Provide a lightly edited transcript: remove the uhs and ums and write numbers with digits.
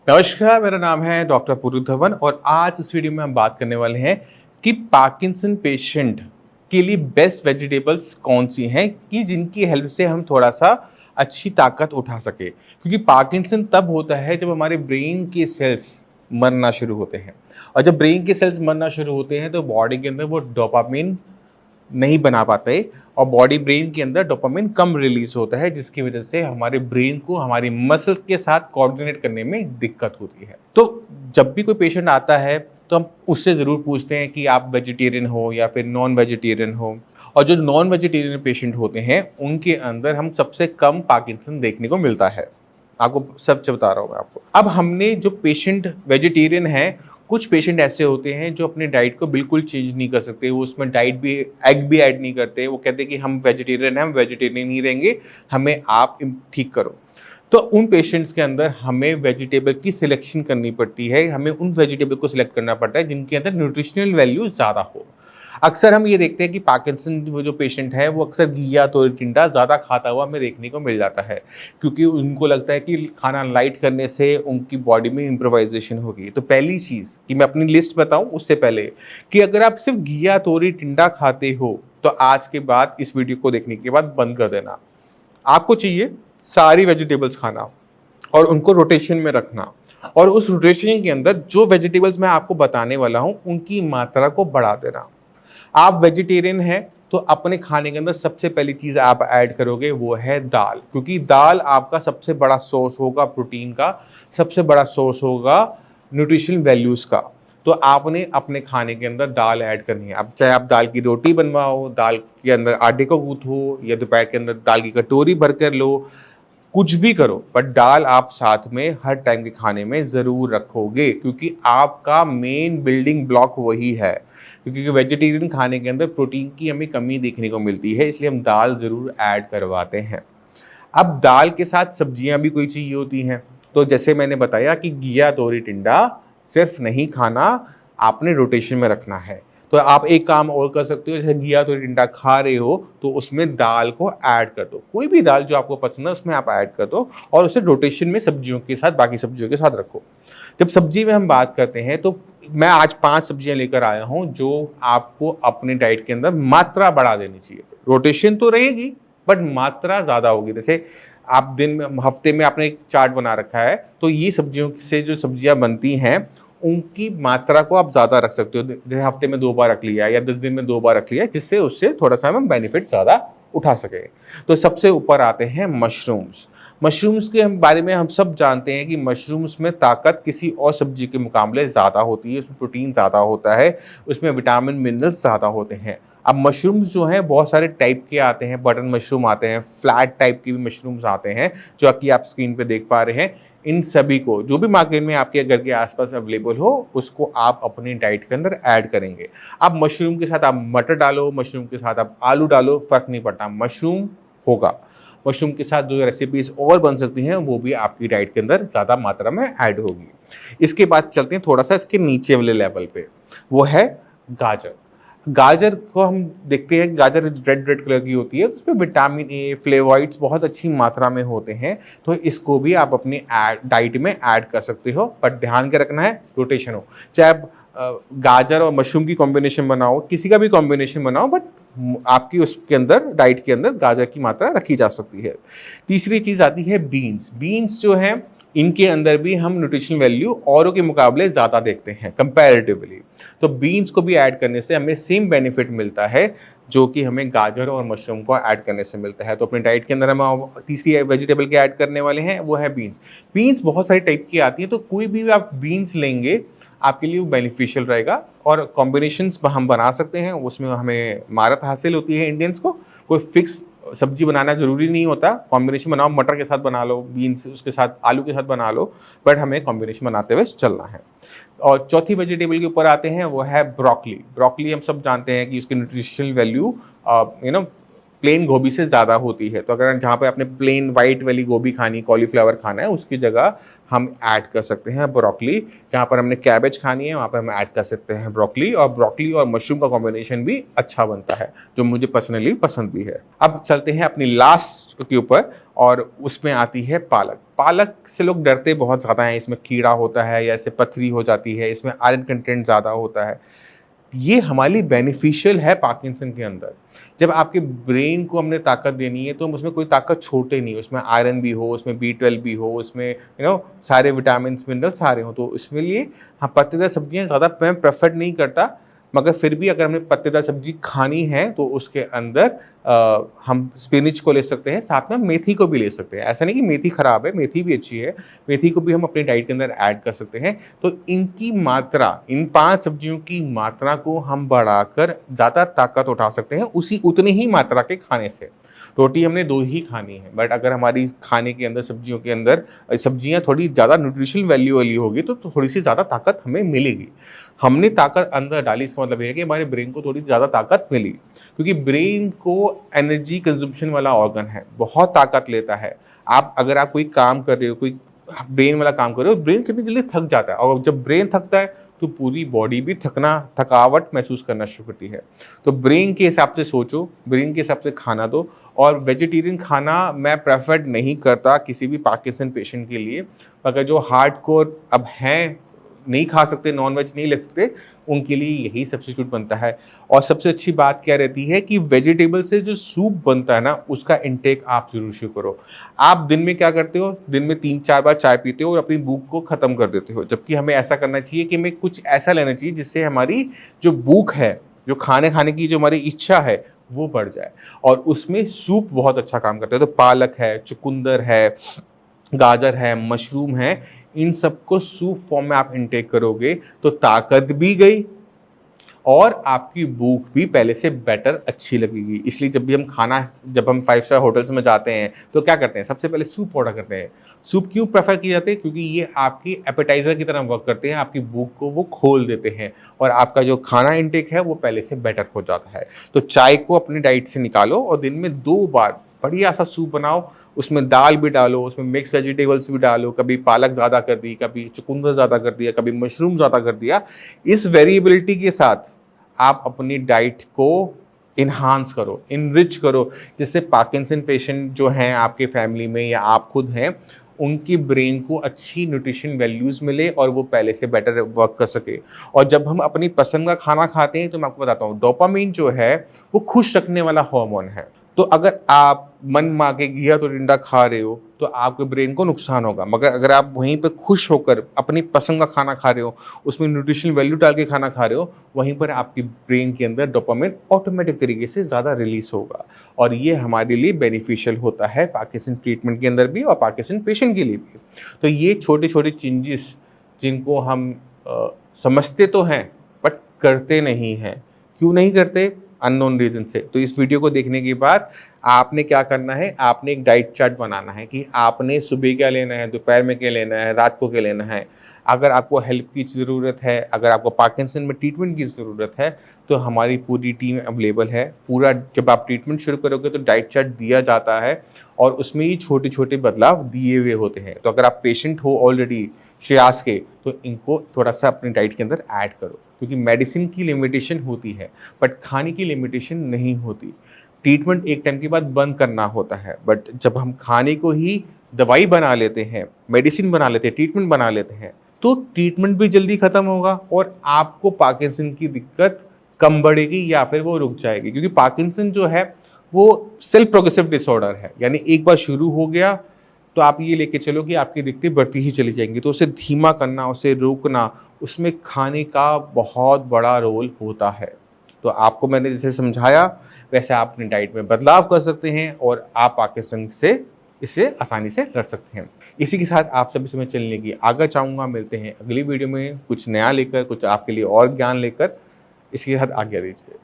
नमस्कार, मेरा नाम है डॉक्टर पुरु धवन और आज इस वीडियो में हम बात करने वाले हैं कि पार्किंसन पेशेंट के लिए बेस्ट वेजिटेबल्स कौन सी हैं कि जिनकी हेल्प से हम थोड़ा सा अच्छी ताकत उठा सके, क्योंकि पार्किंसन तब होता है जब हमारे ब्रेन के सेल्स मरना शुरू होते हैं। और जब ब्रेन के सेल्स मरना शुरू होते हैं तो बॉडी के अंदर वो डोपामिन नहीं बना पाते और बॉडी ब्रेन के अंदर डोपामिन कम रिलीज होता है, जिसकी वजह से हमारे ब्रेन को हमारी मसल के साथ कोऑर्डिनेट करने में दिक्कत होती है। तो जब भी कोई पेशेंट आता है तो हम उससे ज़रूर पूछते हैं कि आप वेजिटेरियन हो या फिर नॉन वेजिटेरियन हो। और जो नॉन वेजिटेरियन पेशेंट होते हैं उनके अंदर हम सबसे कम पार्किंसन देखने को मिलता है। आपको सच बता रहा हूँ मैं आपको। अब हमने जो पेशेंट वेजिटेरियन है, कुछ पेशेंट ऐसे होते हैं जो अपने डाइट को बिल्कुल चेंज नहीं कर सकते, वो उसमें डाइट भी एग भी ऐड नहीं करते, वो कहते हैं कि हम वेजिटेरियन हैं, हम वेजिटेरियन ही रहेंगे, हमें आप ठीक करो। तो उन पेशेंट्स के अंदर हमें वेजिटेबल की सिलेक्शन करनी पड़ती है, हमें उन वेजिटेबल को सिलेक्ट करना पड़ता है जिनके अंदर न्यूट्रिशनल वैल्यू ज़्यादा हो। अक्सर हम ये देखते हैं कि पार्किंसन वो जो पेशेंट है वो अक्सर घिया तोरी टिंडा ज़्यादा खाता हुआ हमें देखने को मिल जाता है, क्योंकि उनको लगता है कि खाना लाइट करने से उनकी बॉडी में इम्प्रोवाइजेशन होगी। तो पहली चीज़ कि मैं अपनी लिस्ट बताऊं उससे पहले कि अगर आप सिर्फ घिया तोरी टिंडा खाते हो तो आज के बाद इस वीडियो को देखने के बाद बंद कर देना। आपको चाहिए सारी वेजिटेबल्स खाना और उनको रोटेशन में रखना, और उस रोटेशन के अंदर जो वेजिटेबल्स मैं आपको बताने वाला हूं उनकी मात्रा को बढ़ा देना। आप वेजिटेरियन हैं तो अपने खाने के अंदर सबसे पहली चीज़ आप ऐड करोगे वो है दाल, क्योंकि दाल आपका सबसे बड़ा सोर्स होगा प्रोटीन का, सबसे बड़ा सोर्स होगा न्यूट्रिशन वैल्यूज़ का। तो आपने अपने खाने के अंदर दाल ऐड करनी है। अब चाहे आप दाल की रोटी बनवाओ, दाल के अंदर आटे को गूँथो या दोपहर के अंदर दाल की कटोरी भर कर लो, कुछ भी करो, बट दाल आप साथ में हर टाइम के खाने में ज़रूर रखोगे, क्योंकि आपका मेन बिल्डिंग ब्लॉक वही है। क्योंकि वेजिटेरियन खाने के अंदर प्रोटीन की हमें कमी देखने को मिलती है, इसलिए हम दाल ज़रूर ऐड करवाते हैं। अब दाल के साथ सब्जियां भी कोई चाहिए होती हैं, तो जैसे मैंने बताया कि घिया तोरी टिंडा सिर्फ नहीं खाना, आपने रोटेशन में रखना है। तो आप एक काम और कर सकते हो, जैसे घिया तोरी टिंडा खा रहे हो तो उसमें दाल को ऐड कर दो, कोई भी दाल जो आपको पसंद है उसमें आप ऐड कर दो और उसे रोटेशन में सब्जियों के साथ, बाकी सब्जियों के साथ रखो। जब सब्जी में हम बात करते हैं तो मैं आज 5 सब्जियां लेकर आया हूं जो आपको अपने डाइट के अंदर मात्रा बढ़ा देनी चाहिए। रोटेशन तो रहेगी बट मात्रा ज़्यादा होगी। जैसे आप दिन में, हफ्ते में आपने एक चार्ट बना रखा है, तो ये सब्जियों से जो सब्जियां बनती हैं उनकी मात्रा को आप ज़्यादा रख सकते हो। जैसे हफ्ते में 2 बार रख लिया या 10 दिन में 2 बार रख लिया, जिससे उससे थोड़ा सा हम बेनिफिट ज़्यादा उठा सके। तो सबसे ऊपर आते हैं मशरूम्स। मशरूम्स के बारे में हम सब जानते हैं कि मशरूम्स में ताकत किसी और सब्जी के मुकाबले ज़्यादा होती है, उसमें प्रोटीन ज़्यादा होता है, उसमें विटामिन मिनरल्स ज़्यादा होते हैं। अब मशरूम्स जो हैं बहुत सारे टाइप के आते हैं, बटन मशरूम आते हैं, फ्लैट टाइप के भी मशरूम्स आते हैं जो कि आप स्क्रीन पे देख पा रहे हैं। इन सभी को जो भी मार्केट में आपके घर के आसपास अवेलेबल हो उसको आप अपनी डाइट के अंदर ऐड करेंगे। अब मशरूम के साथ आप मटर डालो, मशरूम के साथ आप आलू डालो, फ़र्क नहीं पड़ता, मशरूम होगा। मशरूम के साथ जो रेसिपीज़ और बन सकती हैं वो भी आपकी डाइट के अंदर ज़्यादा मात्रा में ऐड होगी। इसके बाद चलते हैं थोड़ा सा इसके नीचे वाले लेवल पे, वो है गाजर। गाजर को हम देखते हैं, गाजर रेड रेड कलर की होती है, तो उसमें विटामिन ए, फ्लेवॉइड्स बहुत अच्छी मात्रा में होते हैं, तो इसको भी आप अपनी डाइट में ऐड कर सकते हो। पर ध्यान के रखना है रोटेशन हो, चाहे आप गाजर और मशरूम की कॉम्बिनेशन बनाओ, किसी का भी कॉम्बिनेशन बनाओ, बट आपकी उसके अंदर डाइट के अंदर गाजर की मात्रा रखी जा सकती है। तीसरी चीज़ आती है बीन्स। बीन्स जो है इनके अंदर भी हम न्यूट्रिशनल वैल्यू औरों के मुकाबले ज़्यादा देखते हैं कंपैरेटिवली, तो बीन्स को भी ऐड करने से हमें सेम बेनिफिट मिलता है जो कि हमें गाजर और मशरूम को ऐड करने से मिलता है। तो अपने डाइट के अंदर हम तीसरी वेजिटेबल के ऐड करने वाले हैं वो है बीन्स। बीन्स बहुत सारी टाइप की आती हैं, तो कोई भी आप बीन्स लेंगे आपके लिए वो बेनिफिशियल रहेगा, और कॉम्बिनेशंस हम बना सकते हैं, उसमें हमें महारत हासिल होती है इंडियंस को। कोई फिक्स सब्जी बनाना ज़रूरी नहीं होता, कॉम्बिनेशन बनाओ, मटर के साथ बना लो, बीन्स उसके साथ, आलू के साथ बना लो, बट हमें कॉम्बिनेशन बनाते हुए चलना है। और चौथी वेजिटेबल के ऊपर आते हैं वो है ब्रोकली। ब्रोकली हम सब जानते हैं कि उसकी न्यूट्रिशनल वैल्यू प्लेन गोभी से ज़्यादा होती है, तो अगर जहाँ पे आपने प्लेन वाइट वाली गोभी खानी, कॉलीफ्लावर खाना है, उसकी जगह हम ऐड कर सकते हैं ब्रोकली। जहाँ पर हमने कैबेज खानी है वहाँ पर हम ऐड कर सकते हैं ब्रोकली, और ब्रोकली और मशरूम का कॉम्बिनेशन भी अच्छा बनता है, जो मुझे पर्सनली पसंद भी है। अब चलते हैं अपनी लास्ट के ऊपर, और उसमें आती है पालक। पालक से लोग डरते बहुत ज़्यादा हैं, इसमें कीड़ा होता है या इससे पथरी हो जाती है, इसमें आयरन कंटेंट ज़्यादा होता है। ये हमारे लिए बेनिफिशियल है पार्किंसन के अंदर। जब आपके ब्रेन को हमने ताकत देनी है तो हम उसमें कोई ताकत छोड़ते नहीं, उसमें आयरन भी हो, उसमें B12 भी हो, उसमें सारे विटामिन मिनरल सारे हों, तो इसमें लिए हाँ पत्तेदार सब्जियां ज़्यादा मैं प्रेफर नहीं करता। मगर फिर भी अगर हमें पत्तेदार सब्जी खानी है तो उसके अंदर हम स्पिनिच को ले सकते हैं, साथ में मेथी को भी ले सकते हैं। ऐसा नहीं कि मेथी खराब है, मेथी भी अच्छी है, मेथी को भी हम अपनी डाइट के अंदर ऐड कर सकते हैं। तो इनकी मात्रा, इन 5 सब्जियों की मात्रा को हम बढ़ाकर ज़्यादा ताकत उठा सकते हैं उसी उतनी ही मात्रा के खाने से। रोटी हमने 2 ही खानी है, बट अगर हमारी खाने के अंदर सब्जियों के अंदर सब्जियां थोड़ी ज़्यादा न्यूट्रिशनल वैल्यू वाली होगी तो थोड़ी सी ज़्यादा ताकत हमें मिलेगी। हमने ताकत अंदर डाली, इसका मतलब ये है कि हमारे ब्रेन को थोड़ी ज़्यादा ताकत मिली, क्योंकि ब्रेन को एनर्जी कंजम्पशन वाला ऑर्गन है, बहुत ताकत लेता है। अगर आप कोई काम कर रहे हो, कोई ब्रेन वाला काम कर रहे हो, ब्रेन कितनी जल्दी थक जाता है, और जब ब्रेन थकता है तो पूरी बॉडी भी थकावट महसूस करना शुरू करती है। तो ब्रेन के हिसाब से सोचो, ब्रेन के हिसाब से खाना दो। और वेजिटेरियन खाना मैं प्रेफर नहीं करता किसी भी पार्किंसन पेशेंट के लिए। मगर जो हार्डकोर अब हैं, नहीं खा सकते, नॉनवेज नहीं ले सकते, उनके लिए यही सब्स्टिट्यूट बनता है। और सबसे अच्छी बात क्या रहती है कि वेजिटेबल से जो सूप बनता है ना, उसका इंटेक आप जरूर शुरू करो। आप दिन में क्या करते हो, दिन में 3-4 बार चाय पीते हो और अपनी भूख को खत्म कर देते हो, जबकि हमें ऐसा करना चाहिए कि हमें कुछ ऐसा लेना चाहिए जिससे हमारी जो भूख है, जो खाने की जो हमारी इच्छा है, वो बढ़ जाए। और उसमें सूप बहुत अच्छा काम करता है। तो पालक है, चुकंदर है, गाजर है, मशरूम है, इन सबको सूप फॉर्म में आप इनटेक करोगे तो ताकत भी गई और आपकी भूख भी पहले से बेटर अच्छी लगेगी। इसलिए जब हम 5 स्टार होटल्स में जाते हैं तो क्या करते हैं, सबसे पहले सूप ऑर्डर करते हैं। सूप क्यों प्रेफर किए जाते हैं, क्योंकि ये आपकी एपेटाइजर की तरह वर्क करते हैं, आपकी भूख को वो खोल देते हैं और आपका जो खाना इनटेक है वो पहले से बेटर हो जाता है। तो चाय को अपनी डाइट से निकालो और दिन में 2 बार बढ़िया सा सूप बनाओ, उसमें दाल भी डालो, उसमें मिक्स वेजिटेबल्स भी डालो, कभी पालक ज़्यादा कर दी, कभी चुकंदर ज़्यादा कर दिया, कभी मशरूम ज़्यादा कर दिया। इस वेरिएबिलिटी के साथ आप अपनी डाइट को इन्हांस करो, इनरिच करो, जिससे पार्किंसन पेशेंट जो हैं आपके फैमिली में या आप खुद हैं, उनकी ब्रेन को अच्छी न्यूट्रिशन वैल्यूज़ मिले और वो पहले से बेटर वर्क कर सके। और जब हम अपनी पसंद का खाना खाते हैं तो मैं आपको बताता हूँ, डोपामाइन जो है वो खुश रखने वाला हार्मोन है। तो अगर आप मन मार के घिया तो टिंडा खा रहे हो तो आपके ब्रेन को नुकसान होगा, मगर अगर आप वहीं पे खुश होकर अपनी पसंद का खाना खा रहे हो, उसमें न्यूट्रिशनल वैल्यू डाल के खाना खा रहे हो, वहीं पर आपकी ब्रेन के अंदर डोपामाइन ऑटोमेटिक तरीके से ज़्यादा रिलीज होगा। और ये हमारे लिए बेनिफिशियल होता है पार्किंसन ट्रीटमेंट के अंदर भी और पार्किंसन पेशेंट के लिए भी। तो ये छोटे छोटे चेंजेस जिनको हम समझते तो हैं बट करते नहीं हैं। क्यों नहीं करते? अननोन रीजन से। तो इस वीडियो को देखने के बाद आपने क्या करना है, आपने एक डाइट चार्ट बनाना है कि आपने सुबह क्या लेना है, दोपहर में क्या लेना है, रात को क्या लेना है। अगर आपको हेल्प की ज़रूरत है, अगर आपको पार्किंसन में ट्रीटमेंट की ज़रूरत है, तो हमारी पूरी टीम अवेलेबल है। पूरा जब आप ट्रीटमेंट शुरू करोगे तो डाइट चार्ट दिया जाता है और उसमें ही छोटे छोटे बदलाव दिए हुए होते हैं। तो अगर आप पेशेंट हो ऑलरेडी श्रेयास के, तो इनको थोड़ा सा अपनी डाइट के अंदर ऐड करो, क्योंकि मेडिसिन की लिमिटेशन होती है बट खाने की लिमिटेशन नहीं होती। ट्रीटमेंट एक टाइम के बाद बंद करना होता है, बट जब हम खाने को ही दवाई बना लेते हैं, मेडिसिन बना लेते हैं, ट्रीटमेंट बना लेते हैं, तो ट्रीटमेंट भी जल्दी खत्म होगा और आपको पार्किंसन की दिक्कत कम बढ़ेगी या फिर वो रुक जाएगी। क्योंकि पार्किंसन जो है वो सेल्फ प्रोग्रेसिव डिसऑर्डर है, यानी एक बार शुरू हो गया तो आप ये लेके चलो कि आपकी दिक्कतें बढ़ती ही चली जाएंगी। तो उसे धीमा करना, उसे रोकना, उसमें खाने का बहुत बड़ा रोल होता है। तो आपको मैंने जैसे समझाया वैसे आप अपनी डाइट में बदलाव कर सकते हैं और आप पार्किंसन से इसे आसानी से लड़ सकते हैं। इसी के साथ आप सभी से मैं चलने की आगे चाहूँगा। मिलते हैं अगली वीडियो में कुछ नया लेकर, कुछ आपके लिए और ज्ञान लेकर। इसके साथ आज्ञा दीजिए।